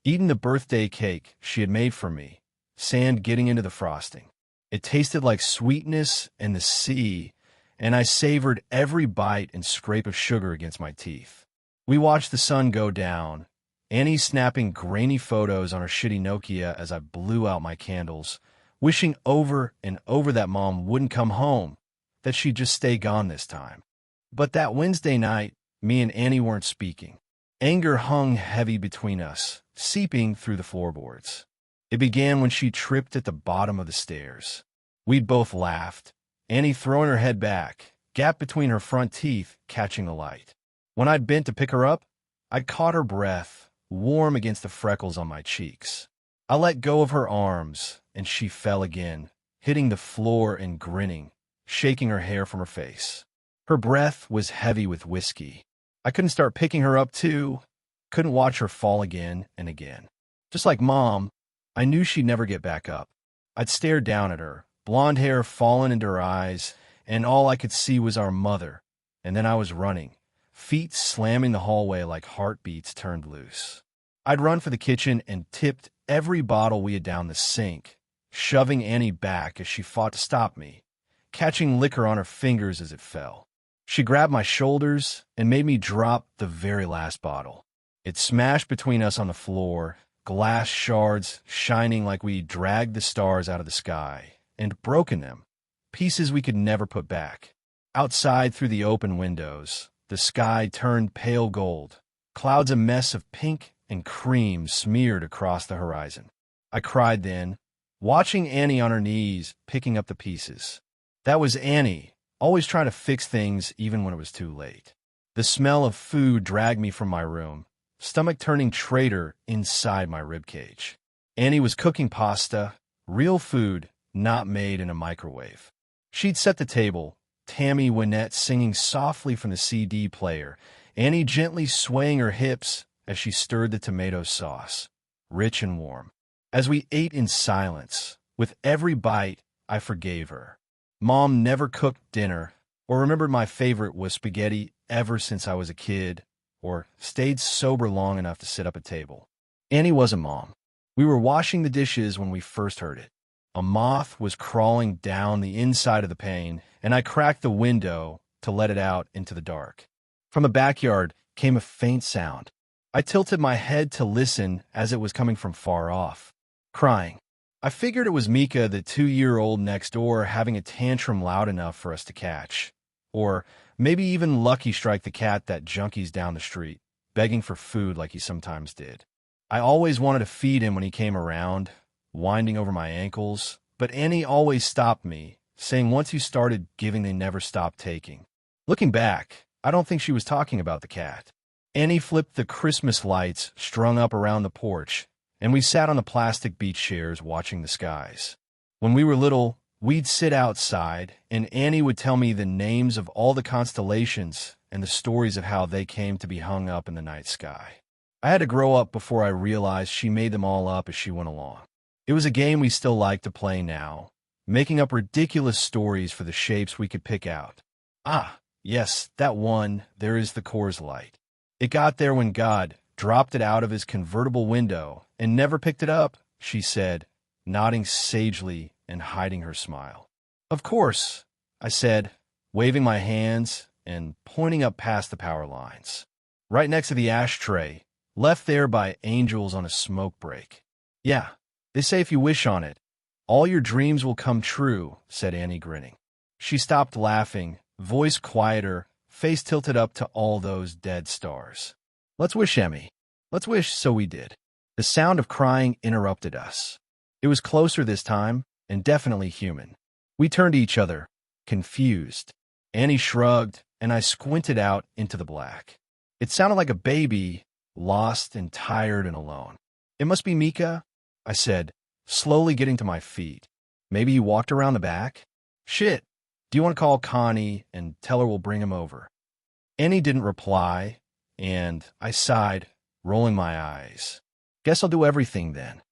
[SPEAKER 1] eaten the birthday cake she had made for me, sand getting into the frosting. It tasted like sweetness and the sea, and I savored every bite and scrape of sugar against my teeth. We watched the sun go down, Annie snapping grainy photos on her shitty Nokia as I blew out my candles, wishing over and over that Mom wouldn't come home, that she'd just stay gone this time. But that Wednesday night, me and Annie weren't speaking. Anger hung heavy between us, seeping through the floorboards. It began when she tripped at the bottom of the stairs. We'd both laughed, Annie throwing her head back, gap between her front teeth catching the light. When I'd bent to pick her up, I'd caught her breath, warm against the freckles on my cheeks. I let go of her arms, and she fell again, hitting the floor and grinning, shaking her hair from her face. Her breath was heavy with whiskey. I couldn't start picking her up, too. Couldn't watch her fall again and again. Just like Mom, I knew she'd never get back up. I'd stared down at her, blonde hair fallen into her eyes, and all I could see was our mother. And then I was running, feet slamming the hallway like heartbeats turned loose. I'd run for the kitchen and tipped every bottle we had down the sink, shoving Annie back as she fought to stop me, catching liquor on her fingers as it fell. She grabbed my shoulders and made me drop the very last bottle. It smashed between us on the floor, glass shards shining like we dragged the stars out of the sky, and broken them, pieces we could never put back. Outside through the open windows, the sky turned pale gold, clouds a mess of pink and cream smeared across the horizon. I cried then, watching Annie on her knees, picking up the pieces. That was Annie, always trying to fix things even when it was too late. The smell of food dragged me from my room, stomach turning traitor inside my ribcage. Annie was cooking pasta, real food, not made in a microwave. She'd set the table, Tammy Wynette singing softly from the CD player, Annie gently swaying her hips as she stirred the tomato sauce, rich and warm. As we ate in silence, with every bite, I forgave her. Mom never cooked dinner or remembered my favorite was spaghetti ever since I was a kid or stayed sober long enough to sit up at table. Annie wasn't Mom. We were washing the dishes when we first heard it. A moth was crawling down the inside of the pane, and I cracked the window to let it out into the dark. From the backyard came a faint sound. I tilted my head to listen as it was coming from far off. Crying. I figured it was Mika, the 2-year-old next door, having a tantrum loud enough for us to catch. Or maybe even Lucky Strike, the cat that junkies down the street, begging for food like he sometimes did. I always wanted to feed him when he came around, winding over my ankles, but Annie always stopped me, saying once you started giving they never stopped taking. Looking back, I don't think she was talking about the cat. Annie flipped the Christmas lights strung up around the porch, and we sat on the plastic beach chairs watching the skies. When we were little, we'd sit outside, and Annie would tell me the names of all the constellations and the stories of how they came to be hung up in the night sky. I had to grow up before I realized she made them all up as she went along. It was a game we still like to play now, making up ridiculous stories for the shapes we could pick out. Ah, yes, that one, there is the Coors Light. It got there when God dropped it out of his convertible window and never picked it up, she said, nodding sagely and hiding her smile. Of course, I said, waving my hands and pointing up past the power lines. Right next to the ashtray, left there by angels on a smoke break. Yeah, they say if you wish on it, all your dreams will come true, said Annie, grinning. She stopped laughing, voice quieter, face tilted up to all those dead stars. Let's wish, Emmy. Let's wish. So we did. The sound of crying interrupted us. It was closer this time, and definitely human. We turned to each other, confused. Annie shrugged, and I squinted out into the black. It sounded like a baby, lost and tired and alone. "It must be Mika," I said, slowly getting to my feet. "Maybe he walked around the back?" "Shit. Do you want to call Connie and tell her we'll bring him over?" Annie didn't reply, and I sighed, rolling my eyes. "Guess I'll do everything then."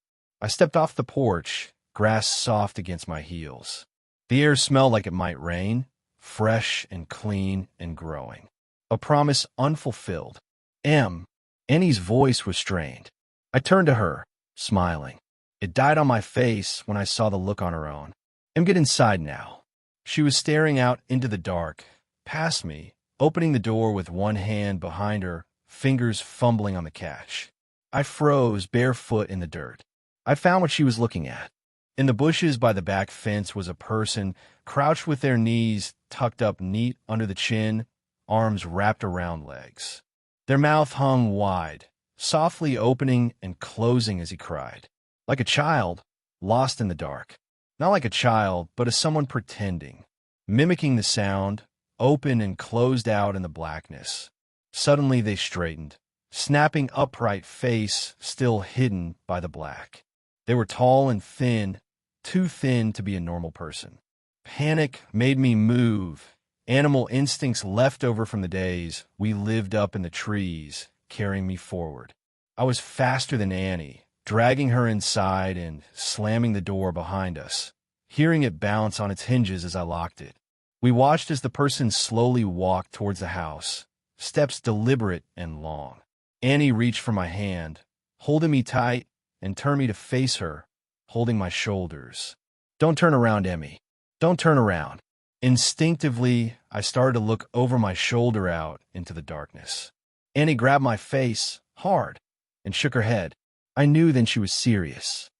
[SPEAKER 1] I stepped off the porch, grass soft against my heels. The air smelled like it might rain, fresh and clean and growing. A promise unfulfilled. Annie's voice was strained. I turned to her, smiling. It died on my face when I saw the look on her own. Get inside now." She was staring out into the dark, past me, opening the door with one hand behind her, fingers fumbling on the catch. I froze, barefoot in the dirt. I found what she was looking at. In the bushes by the back fence was a person, crouched with their knees tucked up neat under the chin, arms wrapped around legs. Their mouth hung wide, softly opening and closing as he cried. Like a child, lost in the dark. Not like a child, but as someone pretending, mimicking the sound, open and closed out in the blackness. Suddenly they straightened, snapping upright, face still hidden by the black. They were tall and thin, too thin to be a normal person. Panic made me move, animal instincts left over from the days we lived up in the trees, carrying me forward. I was faster than Annie, dragging her inside and slamming the door behind us, hearing it bounce on its hinges as I locked it. We watched as the person slowly walked towards the house, steps deliberate and long. Annie reached for my hand, holding me tight, and turned me to face her, holding my shoulders. "Don't turn around, Emmy. Don't turn around." Instinctively, I started to look over my shoulder out into the darkness. Annie grabbed my face, hard, and shook her head. I knew then she was serious.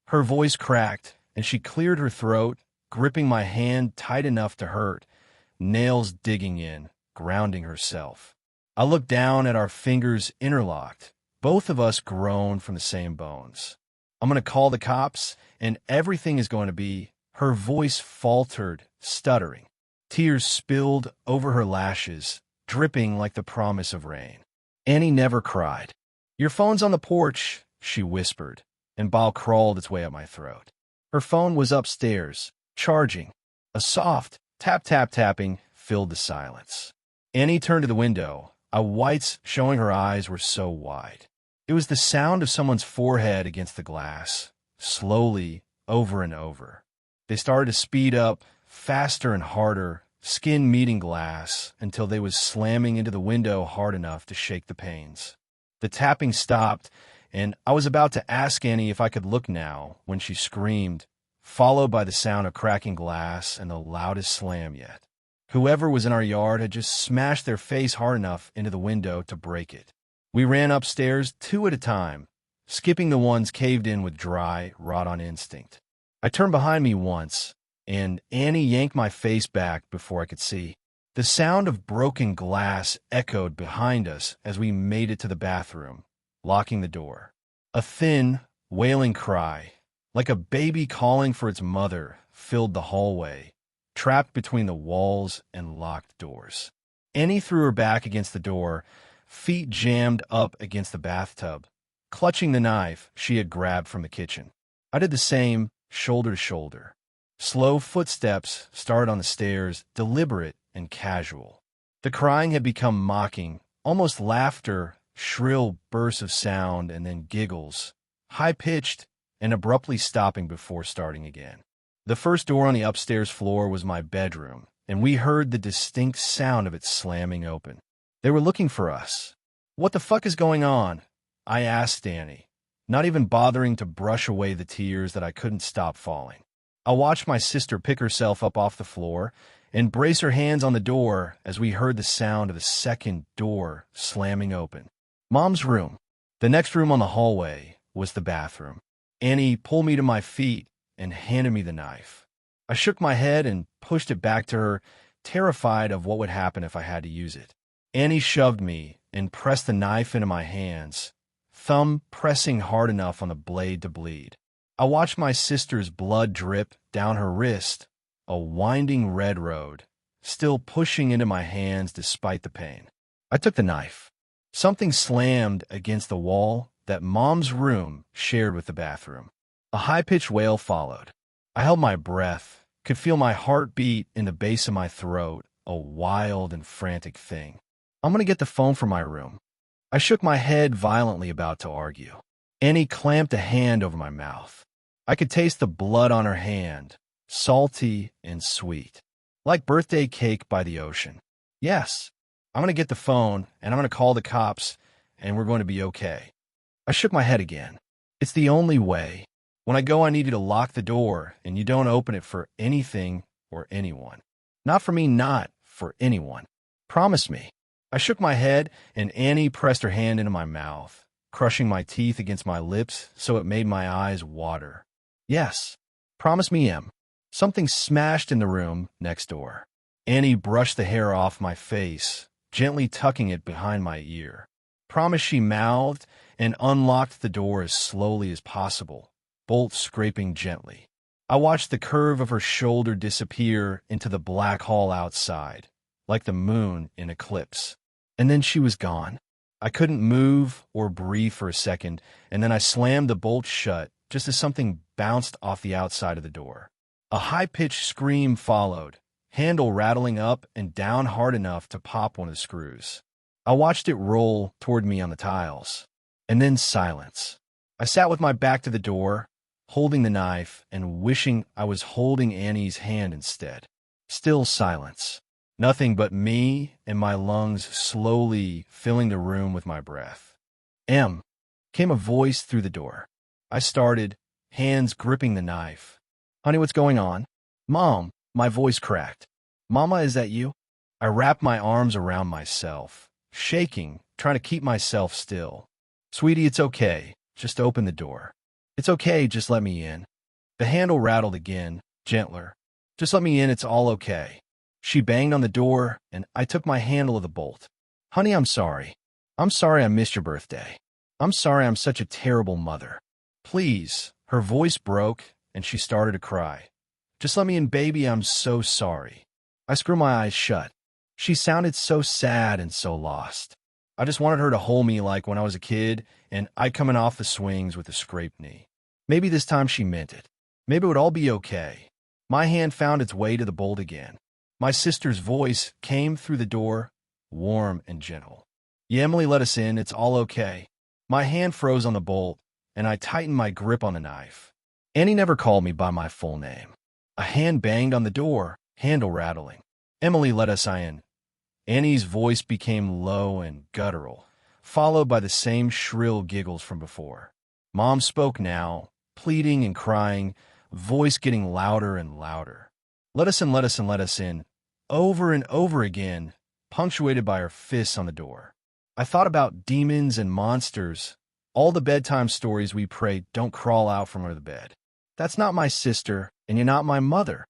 [SPEAKER 1] Her voice cracked, and she cleared her throat, gripping my hand tight enough to hurt, nails digging in, grounding herself. I looked down at our fingers interlocked, both of us grown from the same bones. "I'm going to call the cops, and everything is going to be—" Her voice faltered, stuttering. Tears spilled over her lashes, dripping like the promise of rain. Annie never cried. "Your phone's on the porch," she whispered, and bile crawled its way up my throat. Her phone was upstairs, charging. A soft tap-tap-tapping filled the silence. Annie turned to the window, whites showing her eyes were so wide. It was the sound of someone's forehead against the glass, slowly, over and over. They started to speed up, faster and harder, skin meeting glass, until they was slamming into the window hard enough to shake the panes. The tapping stopped, and I was about to ask Annie if I could look now when she screamed, followed by the sound of cracking glass and the loudest slam yet. Whoever was in our yard had just smashed their face hard enough into the window to break it. We ran upstairs 2 at a time, skipping the ones caved in with dry, wrought-on instinct. I turned behind me once, and Annie yanked my face back before I could see. The sound of broken glass echoed behind us as we made it to the bathroom, locking the door. A thin, wailing cry, like a baby calling for its mother, filled the hallway, trapped between the walls and locked doors. Annie threw her back against the door, feet jammed up against the bathtub, clutching the knife she had grabbed from the kitchen. I did the same, shoulder to shoulder. Slow footsteps started on the stairs, deliberate and casual. The crying had become mocking, almost laughter, shrill bursts of sound, and then giggles, high-pitched and abruptly stopping before starting again. The first door on the upstairs floor was my bedroom, and we heard the distinct sound of it slamming open. They were looking for us. "What the fuck is going on?" I asked Annie, not even bothering to brush away the tears that I couldn't stop falling. I watched my sister pick herself up off the floor and brace her hands on the door as we heard the sound of the second door slamming open. Mom's room. The next room on the hallway was the bathroom. Annie pulled me to my feet and handed me the knife. I shook my head and pushed it back to her, terrified of what would happen if I had to use it. Annie shoved me and pressed the knife into my hands, thumb pressing hard enough on the blade to bleed. I watched my sister's blood drip down her wrist, a winding red road, still pushing into my hands despite the pain. I took the knife. Something slammed against the wall that Mom's room shared with the bathroom. A high-pitched wail followed. I held my breath, could feel my heart beat in the base of my throat, a wild and frantic thing. I'm going to get the phone from my room. I shook my head violently, about to argue. Annie clamped a hand over my mouth. I could taste the blood on her hand, salty and sweet, like birthday cake by the ocean. Yes, I'm going to get the phone, and I'm going to call the cops, and we're going to be okay. I shook my head again. It's the only way. When I go, I need you to lock the door, and you don't open it for anything or anyone. Not for me, not for anyone. Promise me. I shook my head, and Annie pressed her hand into my mouth, crushing my teeth against my lips so it made my eyes water. Yes. Promise me, Em. Something smashed in the room next door. Annie brushed the hair off my face, gently tucking it behind my ear. Promise, she mouthed, and unlocked the door as slowly as possible, bolt scraping gently. I watched the curve of her shoulder disappear into the black hall outside, like the moon in eclipse. And then she was gone. I couldn't move or breathe for a second, and then I slammed the bolt shut just as something bounced off the outside of the door. A high-pitched scream followed, handle rattling up and down hard enough to pop one of the screws. I watched it roll toward me on the tiles, and then silence. I sat with my back to the door, holding the knife and wishing I was holding Annie's hand instead. Still silence. Nothing but me and my lungs slowly filling the room with my breath. Em, came a voice through the door. I started, hands gripping the knife. Honey, what's going on? Mom, my voice cracked. Mama, is that you? I wrapped my arms around myself, shaking, trying to keep myself still. Sweetie, it's okay. Just open the door. It's okay, just let me in. The handle rattled again, gentler. Just let me in, it's all okay. She banged on the door, and I took my handle of the bolt. Honey, I'm sorry. I'm sorry I missed your birthday. I'm sorry I'm such a terrible mother. Please. Her voice broke, and she started to cry. Just let me in, baby, I'm so sorry. I screwed my eyes shut. She sounded so sad and so lost. I just wanted her to hold me like when I was a kid, and I coming off the swings with a scraped knee. Maybe this time she meant it. Maybe it would all be okay. My hand found its way to the bolt again. My sister's voice came through the door, warm and gentle. Yeah, Emily, let us in. It's all okay. My hand froze on the bolt, and I tightened my grip on the knife. Annie never called me by my full name. A hand banged on the door, handle rattling. Emily, let us in. Annie's voice became low and guttural, followed by the same shrill giggles from before. Mom spoke now, pleading and crying, voice getting louder and louder. Let us in, let us in, let us in. Over and over again, punctuated by her fists on the door. I thought about demons and monsters, all the bedtime stories we prayed don't crawl out from under the bed. That's not my sister, and you're not my mother.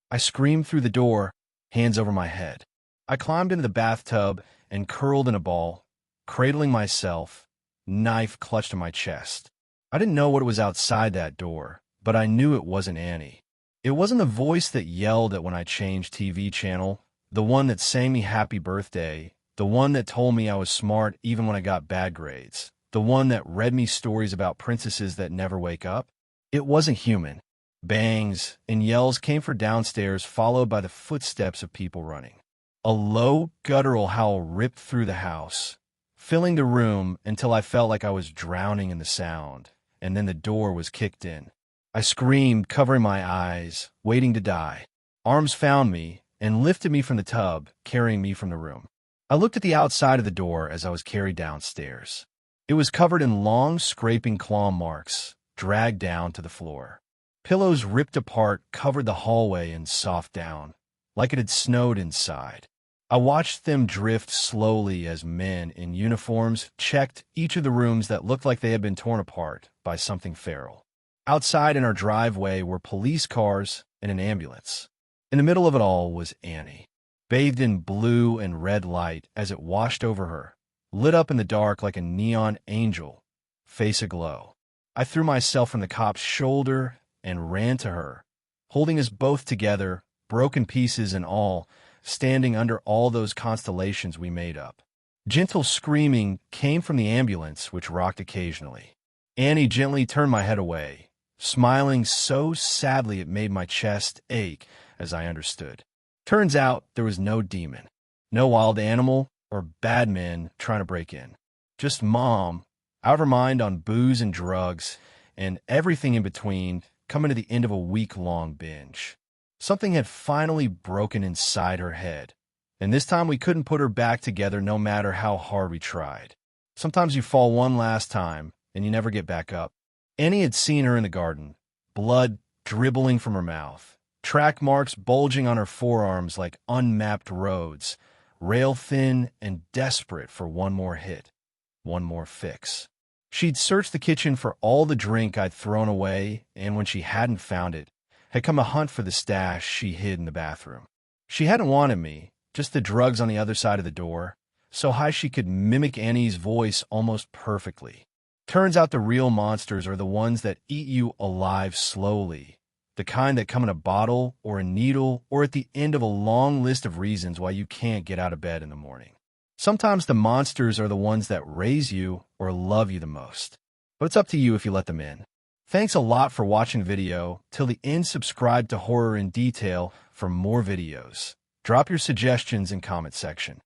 [SPEAKER 1] I screamed through the door, hands over my head. I climbed into the bathtub and curled in a ball, cradling myself, knife clutched to my chest. I didn't know what was outside that door, but I knew it wasn't Annie. It wasn't the voice that yelled at when I changed TV channel, the one that sang me happy birthday, the one that told me I was smart even when I got bad grades, the one that read me stories about princesses that never wake up. It wasn't human. Bangs and yells came from downstairs, followed by the footsteps of people running. A low, guttural howl ripped through the house, filling the room until I felt like I was drowning in the sound, and then the door was kicked in. I screamed, covering my eyes, waiting to die. Arms found me and lifted me from the tub, carrying me from the room. I looked at the outside of the door as I was carried downstairs. It was covered in long, scraping claw marks, dragged down to the floor. Pillows ripped apart covered the hallway in soft down, like it had snowed inside. I watched them drift slowly as men in uniforms checked each of the rooms that looked like they had been torn apart by something feral. Outside in our driveway were police cars and an ambulance. In the middle of it all was Annie, bathed in blue and red light as it washed over her, lit up in the dark like a neon angel, face aglow. I threw myself from the cop's shoulder and ran to her, holding us both together, broken pieces and all, standing under all those constellations we made up. Gentle screaming came from the ambulance, which rocked occasionally. Annie gently turned my head away, smiling so sadly it made my chest ache as I understood. Turns out there was no demon, no wild animal or bad men trying to break in. Just Mom, out of her mind on booze and drugs and everything in between, coming to the end of a week-long binge. Something had finally broken inside her head, and this time we couldn't put her back together no matter how hard we tried. Sometimes you fall one last time, and you never get back up. Annie had seen her in the garden, blood dribbling from her mouth, track marks bulging on her forearms like unmapped roads, rail-thin and desperate for one more hit, one more fix. She'd searched the kitchen for all the drink I'd thrown away, and when she hadn't found it, had come a hunt for the stash she hid in the bathroom. She hadn't wanted me, just the drugs on the other side of the door, so high she could mimic Annie's voice almost perfectly. Turns out the real monsters are the ones that eat you alive slowly, the kind that come in a bottle or a needle or at the end of a long list of reasons why you can't get out of bed in the morning. Sometimes the monsters are the ones that raise you or love you the most, but it's up to you if you let them in. Thanks a lot for watching the video. Till the end, subscribe to Horror in Detail for more videos. Drop your suggestions in comment section.